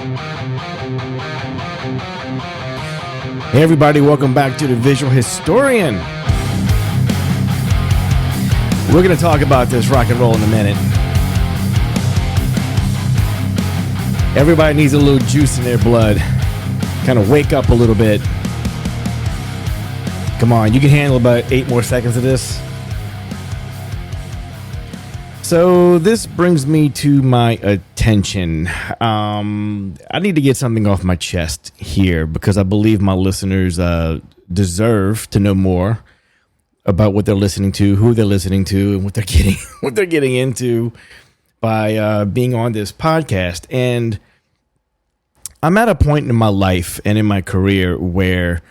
Hey everybody, welcome back to the Visual Historian. We're going to talk about this rock and roll in a minute. Everybody needs a little juice in their blood. Kind of wake up a little bit. Come on, you can handle about 8 more seconds of this. So this brings me to my attention. I need to get something off my chest here because I believe my listeners deserve to know more about what they're listening to, who they're listening to, and what they're getting into by being on this podcast. And I'm at a point in my life and in my career where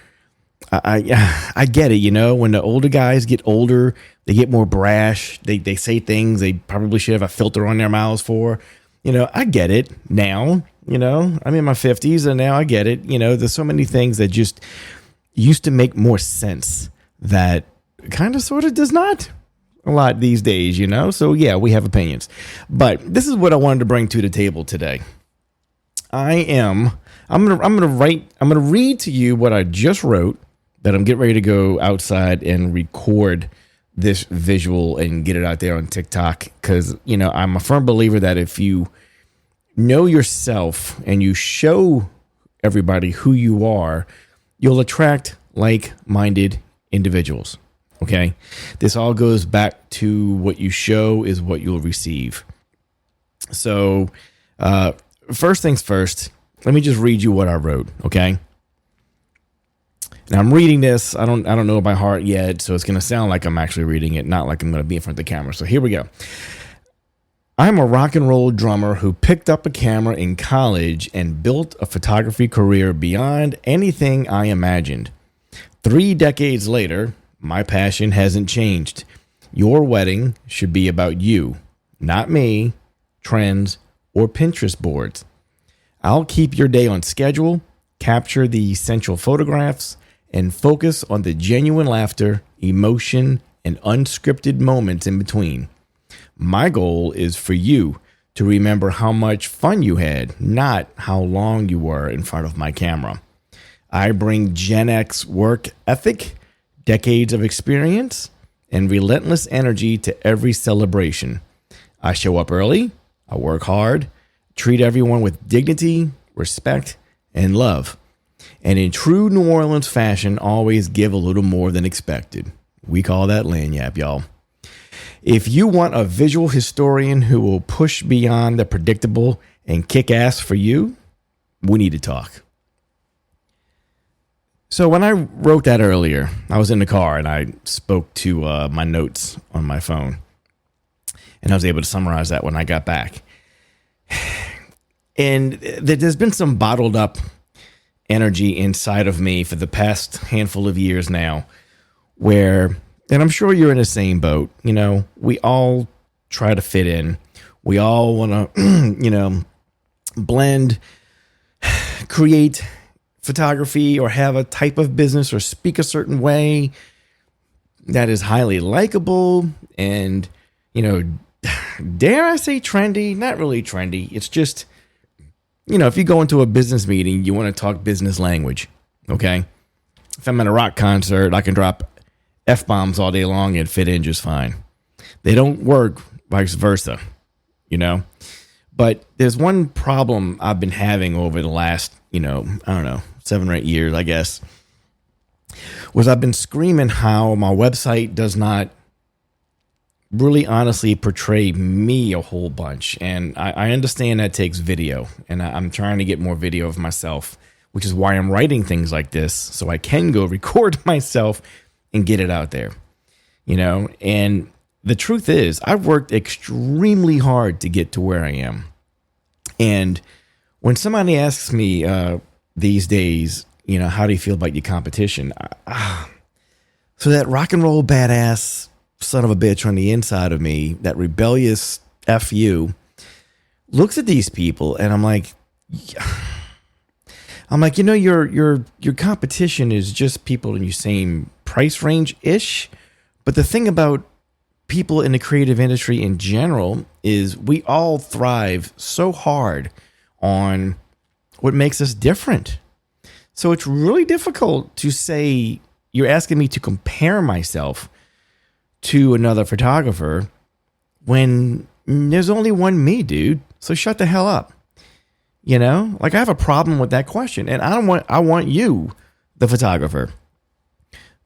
I get it, you know, when the older guys get older, they get more brash. They say things they probably should have a filter on their mouths for. You know, I get it now. You know, I'm in my 50s and now I get it. You know, there's so many things that just used to make more sense that kind of sort of does not a lot these days, you know. So, yeah, we have opinions. But this is what I wanted to bring to the table today. I'm gonna read to you what I just wrote, that I'm getting ready to go outside and record this visual and get it out there on TikTok. Because, you know, I'm a firm believer that if you know yourself and you show everybody who you are, you'll attract like-minded individuals. Okay? This all goes back to what you show is what you'll receive. So, first things first, let me just read you what I wrote, okay? Now I'm reading this. I don't know by heart yet, so it's going to sound like I'm actually reading it, not like I'm going to be in front of the camera. So here we go. I'm a rock and roll drummer who picked up a camera in college and built a photography career beyond anything I imagined. 3 decades later, my passion hasn't changed. Your wedding should be about you, not me, trends, or Pinterest boards. I'll keep your day on schedule, capture the essential photographs, and focus on the genuine laughter, emotion, and unscripted moments in between. My goal is for you to remember how much fun you had, not how long you were in front of my camera. I bring Gen X work ethic, decades of experience, and relentless energy to every celebration. I show up early, I work hard, treat everyone with dignity, respect, and love. And in true New Orleans fashion, always give a little more than expected. We call that lagniappe, y'all. If you want a visual historian who will push beyond the predictable and kick ass for you, we need to talk. So when I wrote that earlier, I was in the car and I spoke to my notes on my phone. And I was able to summarize that when I got back. And there's been some bottled up energy inside of me for the past handful of years now where, and I'm sure you're in the same boat, you know, we all try to fit in. We all want to, you know, blend, create photography or have a type of business or speak a certain way that is highly likable and, you know, dare I say trendy? Not really trendy. It's just, you know, if you go into a business meeting, you want to talk business language, okay? If I'm at a rock concert, I can drop F-bombs all day long and fit in just fine. They don't work vice versa, you know? But there's one problem I've been having over the last, you know, I don't know, 7 or 8 years, I guess, was I've been screaming how my website does not really honestly portray me a whole bunch. And I understand that takes video, and I'm trying to get more video of myself, which is why I'm writing things like this, so I can go record myself and get it out there, you know? And the truth is, I've worked extremely hard to get to where I am. And when somebody asks me these days, you know, how do you feel about your competition? So that rock and roll badass son of a bitch on the inside of me, that rebellious F you, looks at these people and I'm like, you know, your competition is just people in your same price range ish. But the thing about people in the creative industry in general is we all thrive so hard on what makes us different. So it's really difficult to say, you're asking me to compare myself to another photographer when there's only one me, dude. So shut the hell up. You know, like I have a problem with that question, and I want you, the photographer,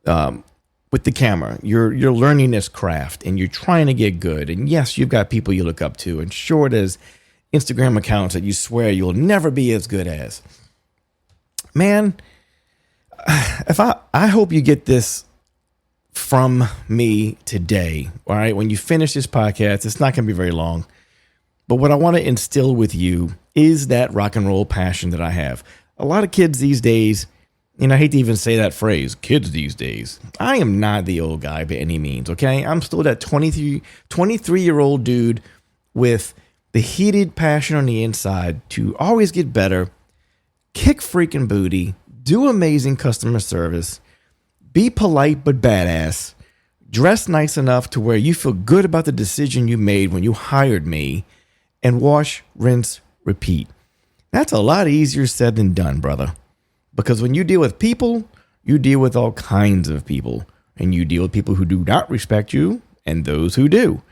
with the camera. You're learning this craft and you're trying to get good. And yes, you've got people you look up to, and sure, there's Instagram accounts that you swear you'll never be as good as. Man, if I hope you get this from me today. All right, when you finish this podcast, it's not going to be very long. But what I want to instill with you is that rock and roll passion that I have. A lot of kids these days, and I hate to even say that phrase, kids these days. I am not the old guy by any means, okay? I'm still that 23-year-old dude with the heated passion on the inside to always get better, kick freaking booty, do amazing customer service, be polite but badass, dress nice enough to where you feel good about the decision you made when you hired me, and wash, rinse, repeat. That's a lot easier said than done, brother. Because when you deal with people, you deal with all kinds of people. And you deal with people who do not respect you and those who do.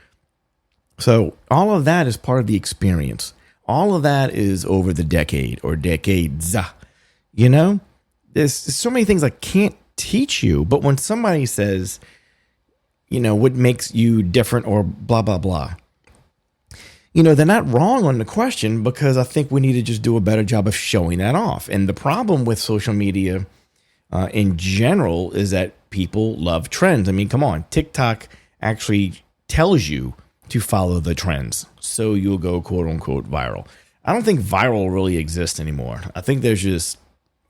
So all of that is part of the experience. All of that is over the decade or decades. You know, there's so many things I can't teach you. But when somebody says, you know, what makes you different or blah, blah, blah, you know, they're not wrong on the question, because I think we need to just do a better job of showing that off. And the problem with social media in general is that people love trends. I mean, come on, TikTok actually tells you to follow the trends, so you'll go quote unquote viral. I don't think viral really exists anymore. I think there's just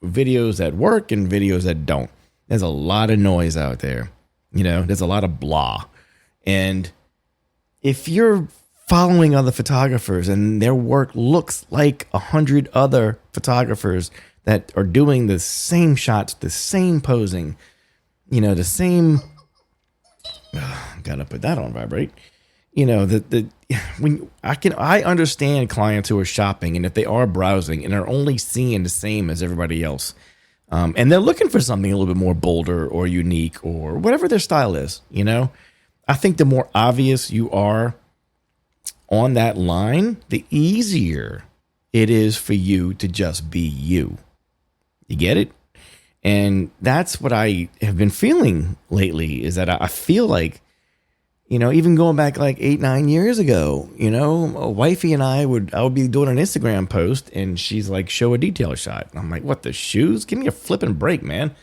videos that work and videos that don't. There's a lot of noise out there. You know, there's a lot of blah. And if you're following other photographers and their work looks like 100 other photographers that are doing the same shots, the same posing, you know, the same, gotta put that on vibrate. You know, I understand clients who are shopping, and if they are browsing and are only seeing the same as everybody else, and they're looking for something a little bit more bolder or unique or whatever their style is, you know, I think the more obvious you are on that line, the easier it is for you to just be you. You get it? And that's what I have been feeling lately, is that I feel like, you know, even going back like 8-9 years ago, you know, a wifey and I would be doing an Instagram post and she's like, show a detail shot. And I'm like, what, the shoes? Give me a flipping break, man.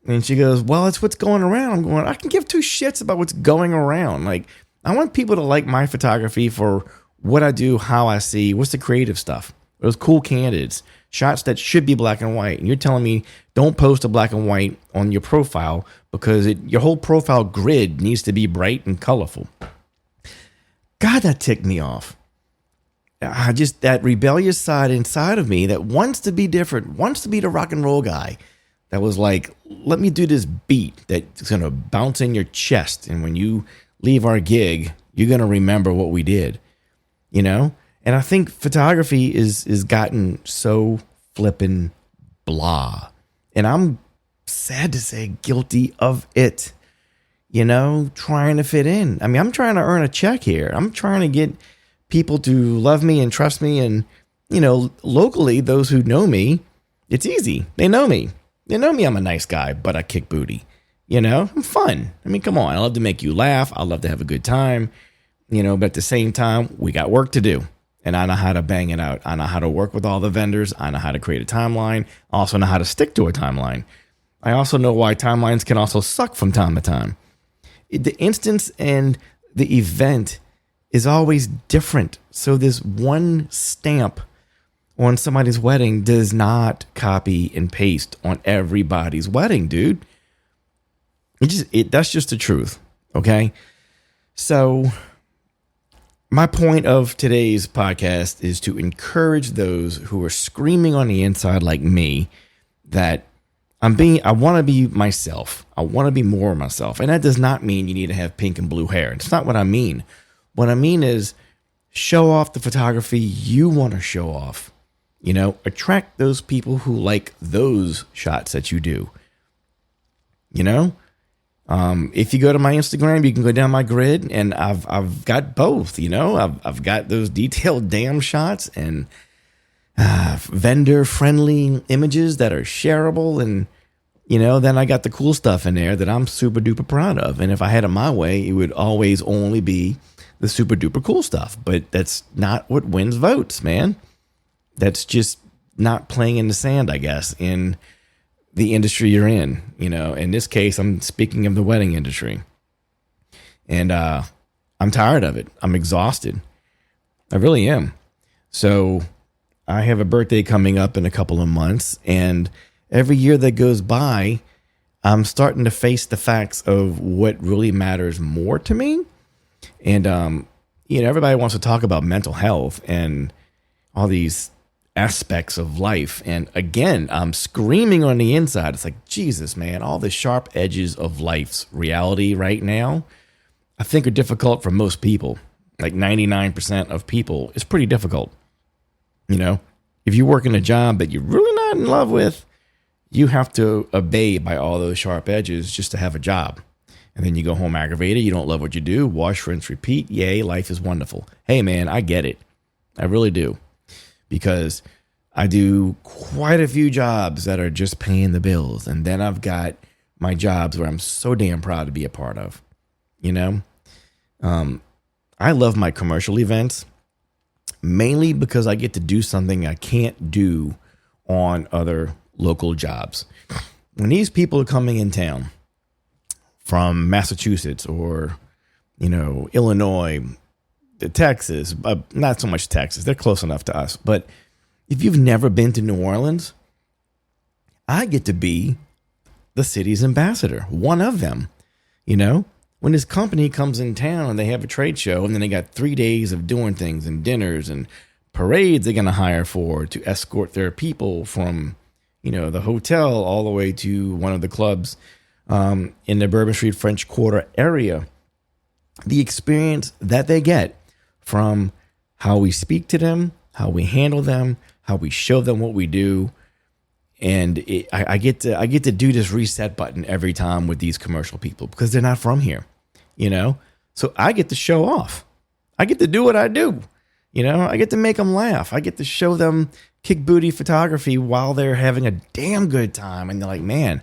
And she goes, well, it's what's going around. I'm going, I can give two shits about what's going around. Like, I want people to like my photography for what I do, how I see, what's the creative stuff, those cool candidates, shots that should be black and white. And you're telling me don't post a black and white on your profile because your whole profile grid needs to be bright and colorful. God, that ticked me off. That rebellious side inside of me that wants to be different, wants to be the rock and roll guy, that was like, let me do this beat that's going to bounce in your chest. And when you leave our gig, you're going to remember what we did, you know? And I think photography is gotten so flippin' blah. And I'm sad to say guilty of it, you know, trying to fit in. I mean, I'm trying to earn a check here. I'm trying to get people to love me and trust me. And, you know, locally, those who know me, it's easy. They know me. They know me. I'm a nice guy, but I kick booty. You know, I'm fun. I mean, come on. I love to make you laugh. I love to have a good time, you know, but at the same time, we got work to do. And I know how to bang it out. I know how to work with all the vendors. I know how to create a timeline. I also know how to stick to a timeline. I also know why timelines can also suck from time to time. The instance and the event is always different. So this one stamp on somebody's wedding does not copy and paste on everybody's wedding, dude. That's just the truth. Okay. So my point of today's podcast is to encourage those who are screaming on the inside like me that I want to be myself. I want to be more myself. And that does not mean you need to have pink and blue hair. It's not what I mean. What I mean is show off the photography you want to show off. Attract those people who like those shots that you do. If you go to my Instagram, you can go down my grid, and I've got both. I've got those detailed damn shots and vendor friendly images that are shareable, and then I got the cool stuff in there that I'm super duper proud of. And if I had it my way, it would always only be the super duper cool stuff. But that's not what wins votes, man. That's just not playing in the sand, I guess, in the industry you're in. In this case, I'm speaking of the wedding industry. And I'm tired of it. I'm exhausted. I really am. So I have a birthday coming up in a couple of months, and every year that goes by, I'm starting to face the facts of what really matters more to me. And, everybody wants to talk about mental health and all these aspects of life. And again, I'm screaming on the inside. It's like, Jesus, man, all the sharp edges of life's reality right now, I think are difficult for most people. Like 99% of people, it's pretty difficult. If you work in a job that you're really not in love with, you have to obey by all those sharp edges just to have a job. And then you go home aggravated. You don't love what you do. Wash, rinse, repeat. Yay, life is wonderful. Hey, man, I get it. I really do. Because I do quite a few jobs that are just paying the bills. And then I've got my jobs where I'm so damn proud to be a part of. I love my commercial events, mainly because I get to do something I can't do on other local jobs. When these people are coming in town from Massachusetts or, Illinois, Texas, not so much Texas, they're close enough to us. But if you've never been to New Orleans, I get to be the city's ambassador, one of them. When this company comes in town and they have a trade show, and then they got 3 days of doing things and dinners and parades they're going to hire for to escort their people from, the hotel all the way to one of the clubs in the Bourbon Street French Quarter area. The experience that they get from how we speak to them, how we handle them, how we show them what we do. And I get to do this reset button every time with these commercial people because they're not from here, So I get to show off. I get to do what I do. I get to make them laugh. I get to show them kick booty photography while they're having a damn good time. And they're like, man,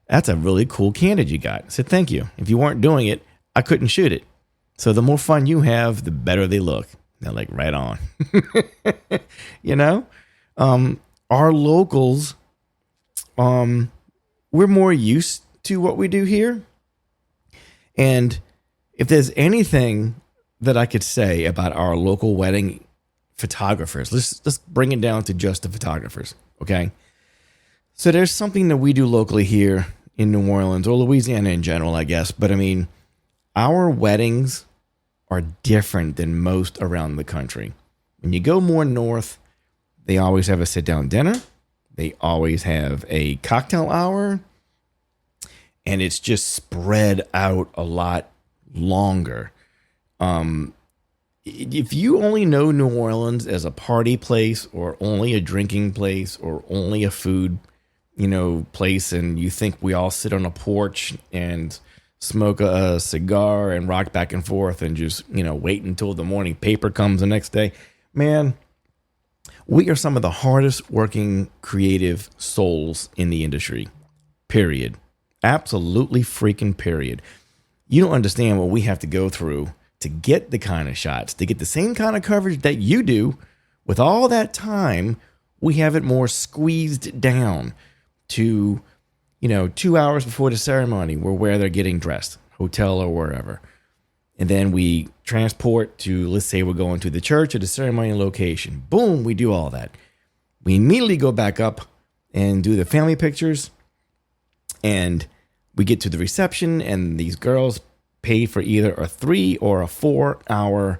that's a really cool candid you got. I said, thank you. If you weren't doing it, I couldn't shoot it. So the more fun you have, the better they look. They're like, right on. Our locals, we're more used to what we do here. And if there's anything that I could say about our local wedding photographers, let's bring it down to just the photographers. Okay. So there's something that we do locally here in New Orleans or Louisiana in general, I guess. But I mean, our weddings are different than most around the country. When you go more north, they always have a sit down dinner. They always have a cocktail hour, and it's just spread out a lot longer. If you only know New Orleans as a party place or only a drinking place or only a food, place, and you think we all sit on a porch and smoke a cigar and rock back and forth and just, wait until the morning paper comes the next day, man, we are some of the hardest working creative souls in the industry, period. Absolutely freaking period. You don't understand what we have to go through to get the kind of shots, to get the same kind of coverage that you do. With all that time, we have it more squeezed down to, 2 hours before the ceremony, we're where they're getting dressed, hotel or wherever. And then we transport to, let's say we're going to the church or the ceremony location. Boom, we do all that. We immediately go back up and do the family pictures. And we get to the reception, and these girls pay for either a 3 or a 4 hour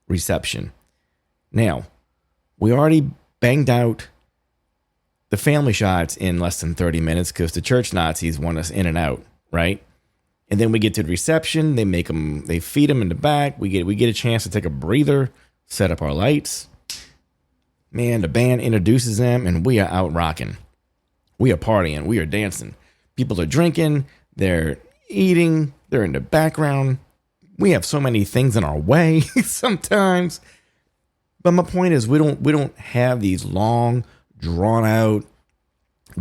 reception. Now, we already banged out the family shots in less than 30 minutes because the church Nazis want us in and out, right? And then we get to the reception. They feed them in the back. We get a chance to take a breather, set up our lights. Man, the band introduces them and we are out rocking. We are partying. We are dancing. People are drinking. They're eating. They're in the background. We have so many things in our way sometimes. But my point is we don't have these long, drawn out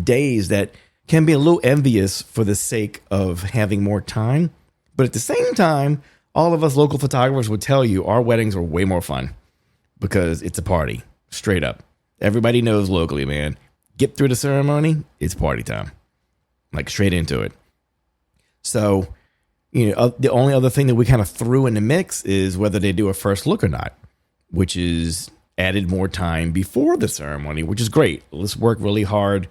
days that can be a little envious for the sake of having more time. But at the same time, all of us local photographers would tell you our weddings are way more fun because it's a party, straight up. Everybody knows locally, man. Get through the ceremony, it's party time. Like straight into it. So, the only other thing that we kind of threw in the mix is whether they do a first look or not, which is added more time before the ceremony, which is great. Let's work really hard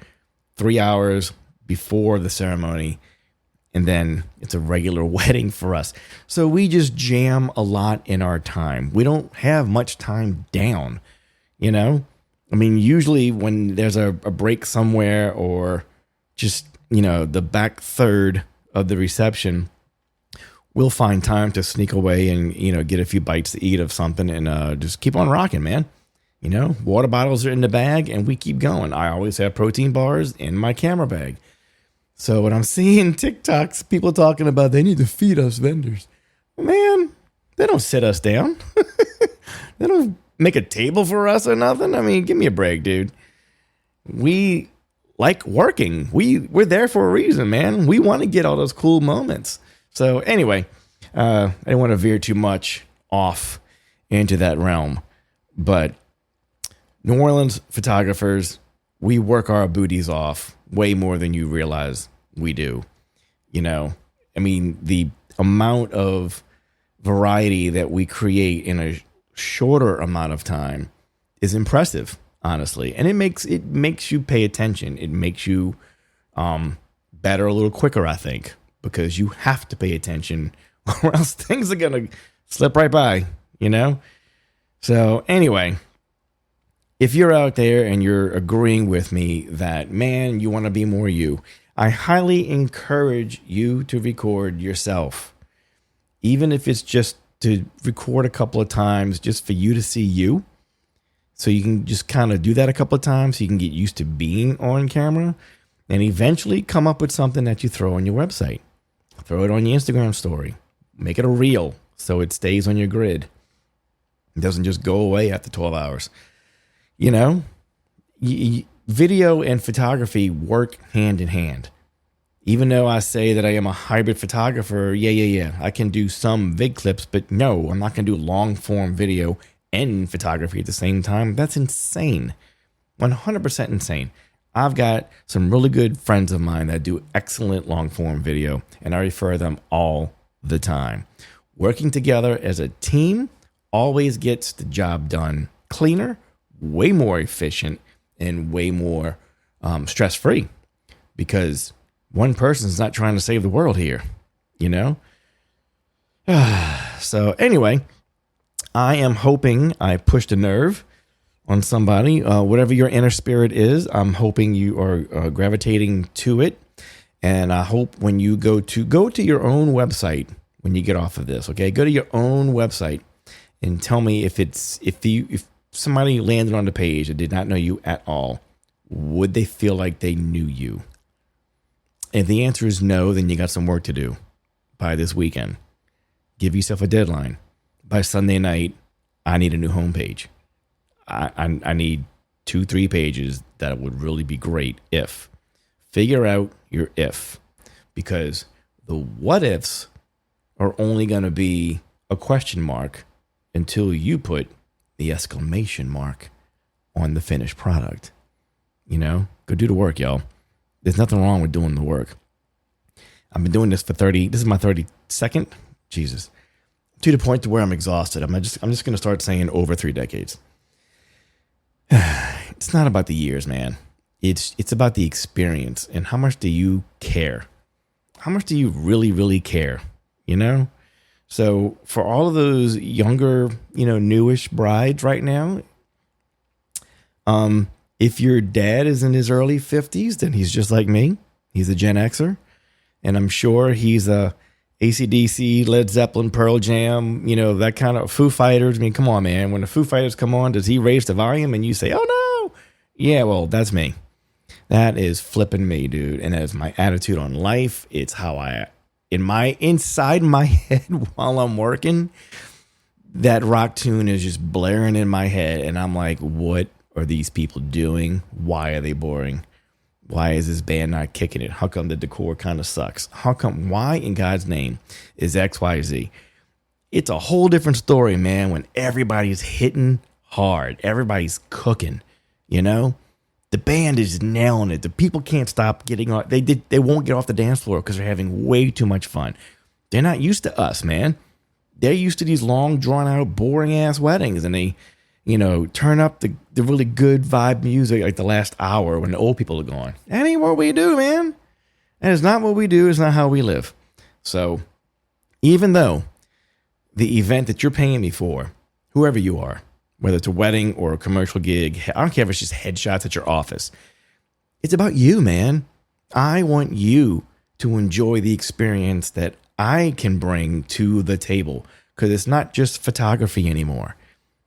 3 hours before the ceremony, and then it's a regular wedding for us. So we just jam a lot in our time. We don't have much time down, I mean, usually when there's a break somewhere or just, the back third of the reception, we'll find time to sneak away and, get a few bites to eat of something and just keep on rocking, man. Water bottles are in the bag and we keep going. I always have protein bars in my camera bag. So when I'm seeing TikToks, people talking about they need to feed us vendors. Man, they don't sit us down. They don't make a table for us or nothing. I mean, give me a break, dude. We like working. We're there for a reason, man. We want to get all those cool moments. So anyway, I didn't want to veer too much off into that realm, but New Orleans photographers, we work our booties off way more than you realize we do. I mean, the amount of variety that we create in a shorter amount of time is impressive, honestly. And it makes you pay attention. It makes you better a little quicker, I think, because you have to pay attention or else things are going to slip right by, So anyway, if you're out there and you're agreeing with me that, man, you want to be more you, I highly encourage you to record yourself. Even if it's just to record a couple of times just for you to see you. So you can just kind of do that a couple of times so you can get used to being on camera and eventually come up with something that you throw on your website. Throw it on your Instagram story. Make it a reel so it stays on your grid. It doesn't just go away after 12 hours. Video and photography work hand in hand. Even though I say that I am a hybrid photographer, yeah, I can do some vid clips, but no, I'm not going to do long form video and photography at the same time. That's insane. 100% insane. I've got some really good friends of mine that do excellent long form video, and I refer them all the time. Working together as a team always gets the job done cleaner, way more efficient, and way more stress-free, because one person's not trying to save the world here, So anyway, I am hoping I pushed a nerve on somebody. Whatever your inner spirit is, I'm hoping you are gravitating to it. And I hope when you go to your own website when you get off of this, okay? Go to your own website and tell me if somebody landed on the page that did not know you at all, would they feel like they knew you? If the answer is no, then you got some work to do by this weekend. Give yourself a deadline. By Sunday night, I need a new homepage. I need 2-3 pages that would really be great if. Figure out your if. Because the what ifs are only going to be a question mark until you put the exclamation mark on the finished product. Go do the work, y'all. There's nothing wrong with doing the work. I've been doing this for this is my 32nd, Jesus, to the point to where I'm exhausted. I'm just going to start saying over 3 decades. It's not about the years, man. It's about the experience and how much do you care? How much do you really, really care? So for all of those younger, newish brides right now, if your dad is in his early 50s, then he's just like me. He's a Gen Xer. And I'm sure he's AC/DC, Led Zeppelin, Pearl Jam, that kind of Foo Fighters. I mean, come on, man. When the Foo Fighters come on, does he raise the volume and you say, oh no? Yeah, well, that's me. That is flipping me, dude. And that is my attitude on life. It's how inside my head while I'm working, that rock tune is just blaring in my head. And I'm like, what are these people doing? Why are they boring? Why is this band not kicking it? How come the decor kind of sucks? Why in God's name is XYZ? It's a whole different story, man, when everybody's hitting hard. Everybody's cooking, The band is nailing it. The people can't stop getting on. They won't get off the dance floor because they're having way too much fun. They're not used to us, man. They're used to these long, drawn-out, boring-ass weddings, and they turn up the really good vibe music like the last hour when the old people are gone. That ain't what we do, man. That is not what we do. It's not how we live. So even though the event that you're paying me for, whoever you are, whether it's a wedding or a commercial gig, I don't care if it's just headshots at your office. It's about you, man. I want you to enjoy the experience that I can bring to the table, because it's not just photography anymore.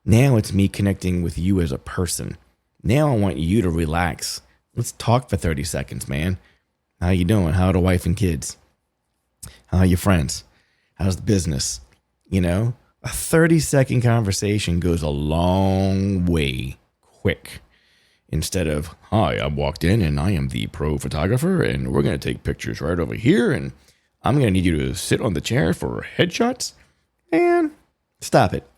Now it's me connecting with you as a person. Now I want you to relax. Let's talk for 30 seconds, man. How you doing? How are the wife and kids? How are your friends? How's the business? A 30-second conversation goes a long way quick. Instead of, hi, I walked in and I am the pro photographer and we're going to take pictures right over here and I'm going to need you to sit on the chair for headshots. Man, stop it.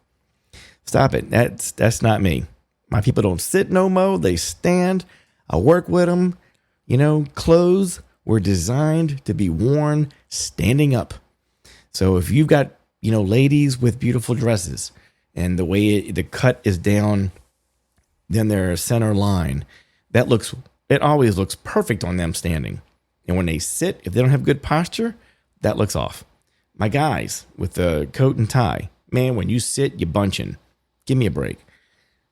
Stop it. That's not me. My people don't sit no mo. They stand. I work with them. Clothes were designed to be worn standing up. So if you've got, ladies with beautiful dresses and the way the cut is down, then their center line, it always looks perfect on them standing. And when they sit, if they don't have good posture, that looks off. My guys with the coat and tie, man, when you sit, you're bunching. Give me a break.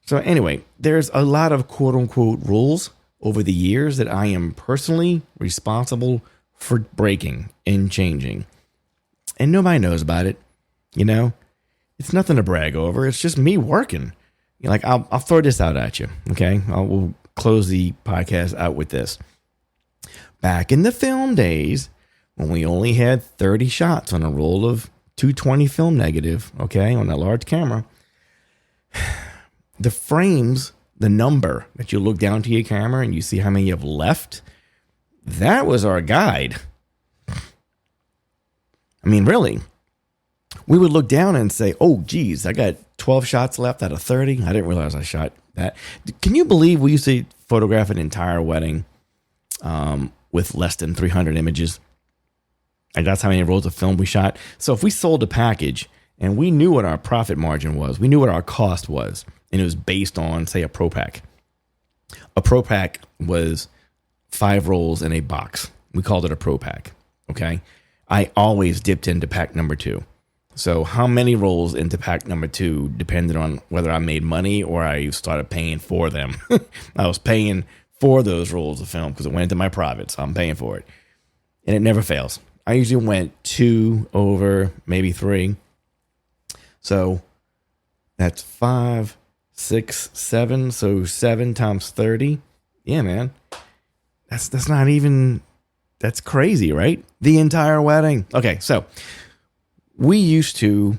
So anyway, there's a lot of quote unquote rules over the years that I am personally responsible for breaking and changing. And nobody knows about it. It's nothing to brag over. It's just me working. I'll throw this out at you. Okay. We'll close the podcast out with this. Back in the film days, when we only had 30 shots on a roll of 220 film negative, okay, on a large camera, the frames, the number that you look down to your camera and you see how many you have left, that was our guide. I mean, really, we would look down and say, oh, geez, I got 12 shots left out of 30. I didn't realize I shot that. Can you believe we used to photograph an entire wedding with less than 300 images? And that's how many rolls of film we shot. So if we sold a package and we knew what our profit margin was, we knew what our cost was, and it was based on, say, a Pro Pack. A Pro Pack was 5 rolls in a box. We called it a Pro Pack, okay? I always dipped into pack number 2. So how many rolls into pack number 2 depended on whether I made money or I started paying for them. I was paying for those rolls of film because it went into my profit, so I'm paying for it. And it never fails. I usually went 2 over, maybe 3. So that's 5, 6, 7. So 7 times 30. Yeah, man. That's not even, that's crazy, right? The entire wedding. Okay, so we used to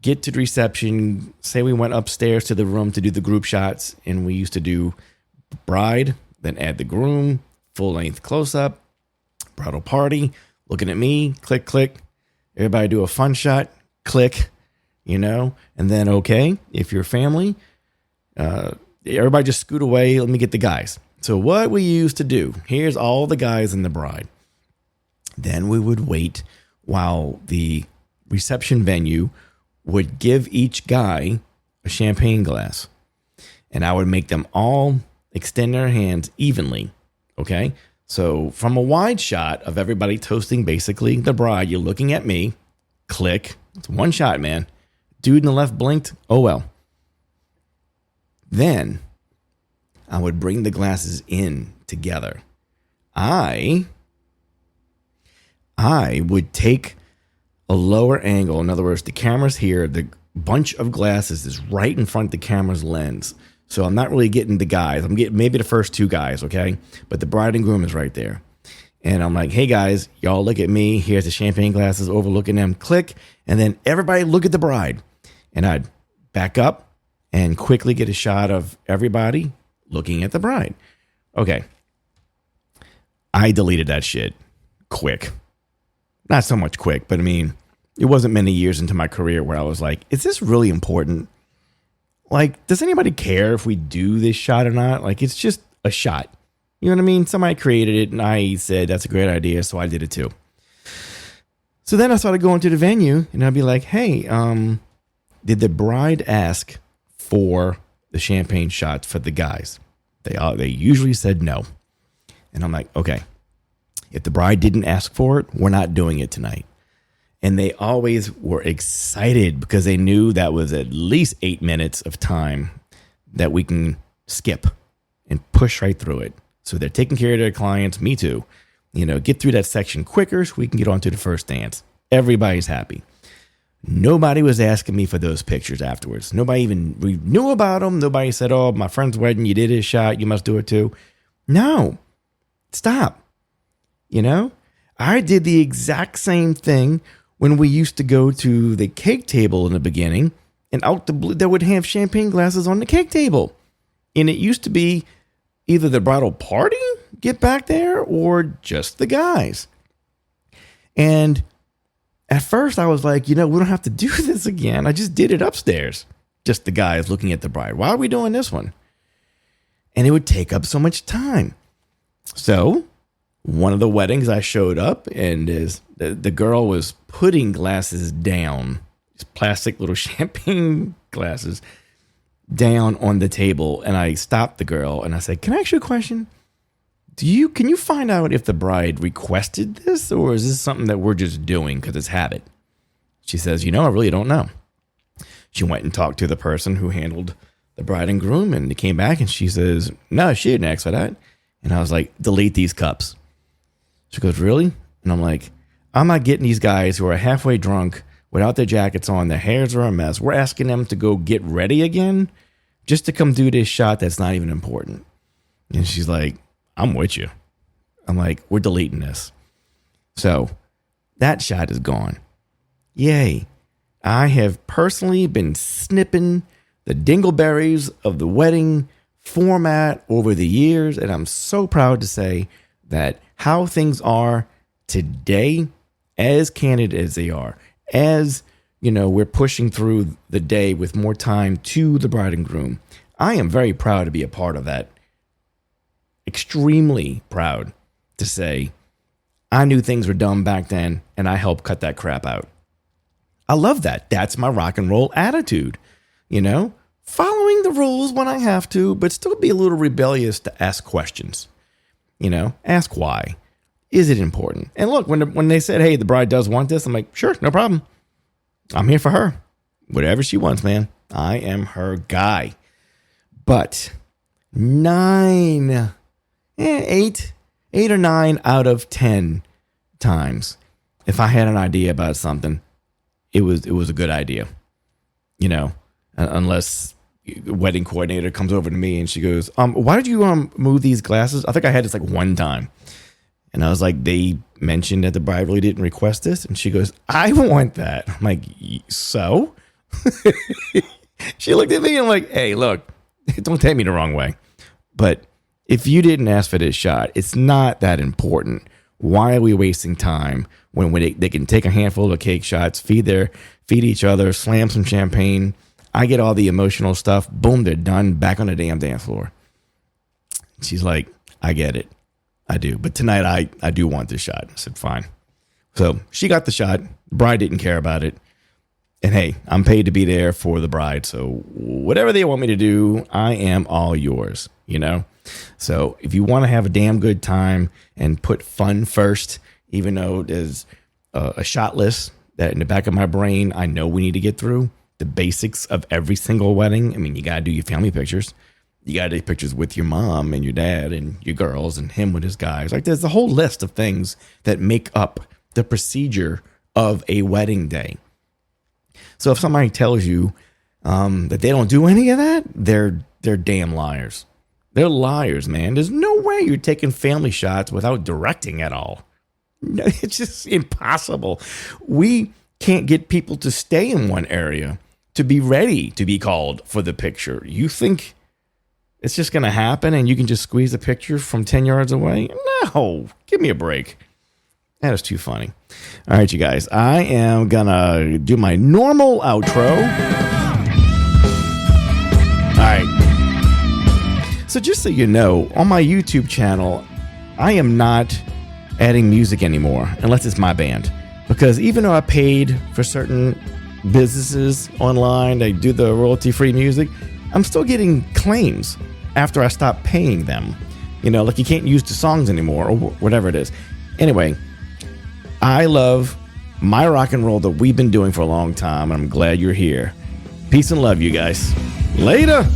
get to the reception, say we went upstairs to the room to do the group shots, and we used to do bride, then add the groom, full length close up, bridal party, looking at me, click, click. Everybody do a fun shot, click, and then, okay, if you're family, everybody just scoot away. Let me get the guys. So what we used to do, here's all the guys and the bride. Then we would wait while the reception venue would give each guy a champagne glass. And I would make them all extend their hands evenly. Okay. So from a wide shot of everybody toasting basically the bride, you're looking at me, click. It's one shot, man. Dude in the left blinked. Oh, well. Then I would bring the glasses in together. I would take a lower angle. In other words, the camera's here. The bunch of glasses is right in front of the camera's lens. So I'm not really getting the guys. I'm getting maybe the first two guys, okay? But the bride and groom is right there. And I'm like, hey guys, y'all look at me. Here's the champagne glasses overlooking them. Click. And then everybody look at the bride. And I'd back up and quickly get a shot of everybody looking at the bride. Okay. I deleted that shit quick. Not so much quick, but I mean, it wasn't many years into my career where I was like, is this really important? Like, does anybody care if we do this shot or not? Like, it's just a shot. You know what I mean? Somebody created it and I said, that's a great idea. So I did it too. So then I started going to the venue and I'd be like, hey, did the bride ask for the champagne shots for the guys? They usually said no. And I'm like, okay, if the bride didn't ask for it, we're not doing it tonight. And they always were excited because they knew that was at least 8 minutes of time that we can skip and push right through it. So they're taking care of their clients, me too. You know, get through that section quicker so we can get on to the first dance. Everybody's happy. Nobody was asking me for those pictures afterwards. Nobody even we knew about them. Nobody said, oh, my friend's wedding, you did his shot, you must do it too. No, stop. You know, I did the exact same thing when we used to go to the cake table in the beginning, and out the blue, they would have champagne glasses on the cake table. And it used to be either the bridal party get back there or just the guys. And at first I was like, you know, we don't have to do this again. I just did it upstairs. Just the guys looking at the bride. Why are we doing this one? And it would take up so much time. So one of the weddings I showed up and the girl was putting glasses down, these plastic little champagne glasses down on the table. And I stopped the girl and I said, can I ask you a question? Can you find out if the bride requested this or is this something that we're just doing because it's habit? She says, you know, I really don't know. She went and talked to the person who handled the bride and groom and they came back and she says, no, she didn't ask for that. And I was like, delete these cups. She goes, really? And I'm like, I'm not getting these guys who are halfway drunk without their jackets on. Their hairs are a mess. We're asking them to go get ready again just to come do this shot that's not even important. And she's like, I'm with you. I'm like, we're deleting this. So that shot is gone. Yay. I have personally been snipping the dingleberries of the wedding format over the years. And I'm so proud to say that how things are today, as candid as they are, as you know, we're pushing through the day with more time to the bride and groom. I am very proud to be a part of that. Extremely proud to say I knew things were dumb back then and I helped cut that crap out. I love that. That's my rock and roll attitude. You know, following the rules when I have to, but still be a little rebellious to ask questions. You know, ask why. Is it important? And look, when they said, hey, the bride does want this, I'm like, sure, no problem. I'm here for her. Whatever she wants, man. I am her guy. But 8 or 9 out of 10 times, if I had an idea about something, it was a good idea. You know, unless the wedding coordinator comes over to me and she goes, why did you move these glasses? I think I had this like one time. And I was like, they mentioned that the bride really didn't request this. And she goes, I want that. I'm like, so? She looked at me and I'm like, hey, look, don't take me the wrong way. But if you didn't ask for this shot, it's not that important. Why are we wasting time when they can take a handful of cake shots, feed each other, slam some champagne? I get all the emotional stuff. Boom, they're done. Back on the damn dance floor. She's like, I get it. I do. But tonight I do want this shot. I said, fine. So she got the shot. The bride didn't care about it. And hey, I'm paid to be there for the bride. So whatever they want me to do, I am all yours, you know? So if you want to have a damn good time and put fun first, even though there's a shot list that in the back of my brain, I know we need to get through the basics of every single wedding. I mean, you got to do your family pictures. You got to take pictures with your mom and your dad and your girls and him with his guys. Like there's a whole list of things that make up the procedure of a wedding day. So if somebody tells you that they don't do any of that, they're damn liars. They're liars, man. There's no way you're taking family shots without directing at all. No, it's just impossible. We can't get people to stay in one area to be ready to be called for the picture. You think it's just going to happen and you can just squeeze a picture from 10 yards away? No, give me a break. That is too funny. All right, you guys, I am going to do my normal outro. All right. So just so you know, on my YouTube channel, I am not adding music anymore unless it's my band. Because even though I paid for certain businesses online, they do the royalty-free music, I'm still getting claims after I stop paying them. You know, like you can't use the songs anymore or whatever it is. Anyway, I love my rock and roll that we've been doing for a long time, and I'm glad you're here. Peace and love, you guys. Later.